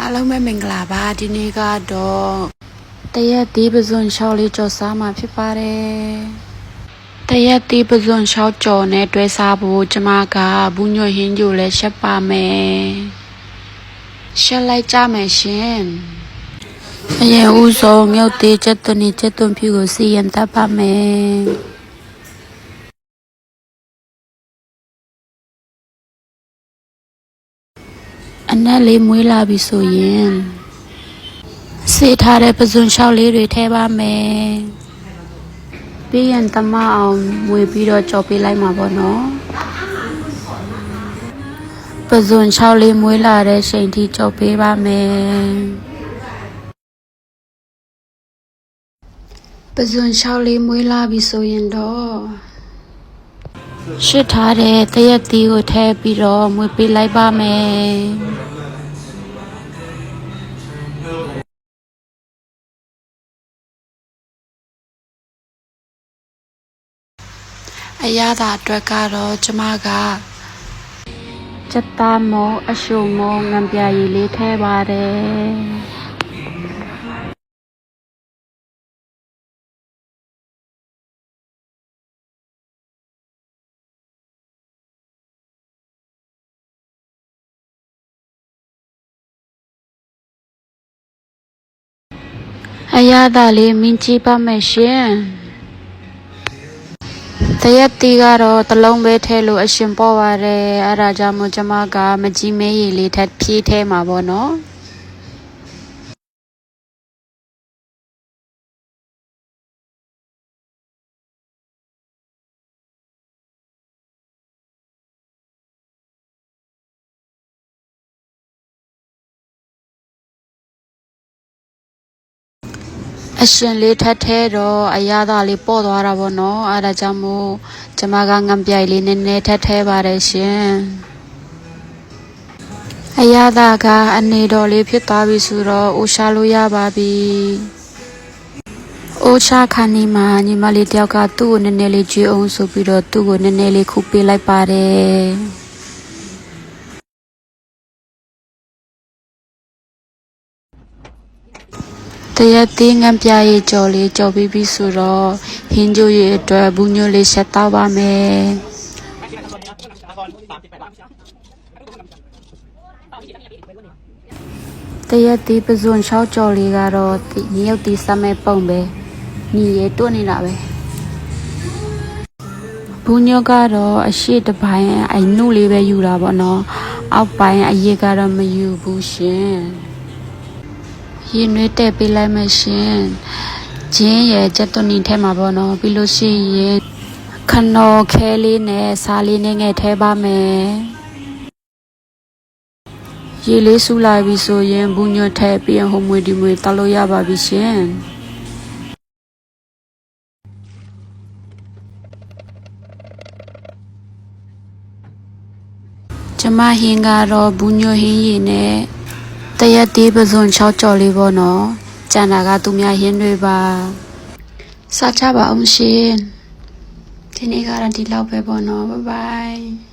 အားလုံးပဲမင်္ဂလာပါဒီနေ့ကတော့တရက်တီးပဇွန်ရှောက်လေးကြော်စားမှာဖြစ်ပါတယ်တရက်တီးပဇွန်ရှောက်ကြော်နဲ့တွဲစားဖို့ကျမကဘူးညွန့်ဟင်းကြိုလည်းရှက်ပါမယ်ရှက်လိုက်ကြမယ်ရှင်အရင်ဦးဆုံးမြုပ်သေးချက်သွန်ဖြူကိုစီရင်တတ်ပါမယ်အနက်လေးမွေးလာပြီဆိုရင်စေထားတဲ့ပဇွန်လျှောက်လေးတွေထည့်ပါမယ်ပြီးရင်တမအောင်မွေပြီးတော့ကြော်ပေးလိုက်မှာပေါ့နော်ပဇွန်လျှောက်လေးမွေးလာတဲ့ချိန်ထိကြော်ပေးပါမယ်ပဇွန်လျှောက်လေးမွေးလာပြီဆိုရင်တော့ရှစ်ထားတဲ့တရက်သီးကိုထည့်ပြီးတော့မွေပေးလိုက်ပါမယ်အရသာအတွက်ကတော့ကျမကစက်သားမုံအရှုံမုံငံပြရည်လေးထည့်ပါတယ်အရသာလေးမြင်ကြည့်ပါမယ်ရှင်တရက်တီကတော့တလုံးပဲထဲလို့အရှင်ပေါ်ပါတယ်အဲ့ဒါကြောင့်မို့ကျမကမကြီးမဲရည်လေးထပ်ဖြည့်ထဲမှာပေါ့နော်အရှင်လေးထပ်ထဲတော့အရသာလေးပေါ့သွားတာပေါ့နော်အဲ့ဒါကြောင့်မို့ကျမကငံပြိုင်လေးနည်းနည်းထပ်ထဲပါတယ်ရှင်အရသာကအနေတော်လေးဖြစ်သွားပြီဆိုတော့အိုရှာလို့ရပါပြီအိုရှာခါနီမှာညီမလေးတယောက်ကသူ့ကိုနည်းနည်းလေးကြွေးအောင်ဆိုပြီးတော့သူ့ကိုနည်းနည်းလေးခုပေးလိုက်ပါတယ်တရက်သေးငံပြရည်ကြော်လေးကြော်ပြီးပြီဆိုတော့ဟင်းကျိုးရည်အတွက်ဘူးညိုလေးဆက်တော့ပါမယ်တရက်သေးပဇွန်ရှောက်ကြော်လေးကတော့ညီရုပ်တီးစမဲ့ပုံပဲညီရဲတွတ်နေတာပဲဘူးညိုကတော့အရှိတပိုင်းအနုလေးပဲယူတာပေါ့နော်အောက်ပိုင်းအရေးကတော့မယူဘူးရှင်ရင်နှွေးတက်ပေးလိုက်မှရှင်ဂျင်းရဲ့ကြက်သွန်နီထဲမှာပေါ့နော်ပြီးလို့ရှိရင်ခနော်ခဲလေးနဲ့စားလေးနဲ့ငယ်ထဲပါမယ်ရေလေးဆူလာပြီဆိုရင်ဘူးညွတ်ထဲပြီးဟိုမွေဒီမွေတောက်လို့ရပါပြီရှင်ကျမဟင်းကတော့ဘူးညွတ်ဟင်းရည်နဲ့တရက်သေးပဇွန်6ကြော်လေးပေါ့နော်ကျန်တာကသူများဟင်းတွေပါစားကြပါအောင်ရှင်ဒီနေ့ကတော့ဒီလောက်ပဲပေါ့နော်ဘိုင်ဘိုင်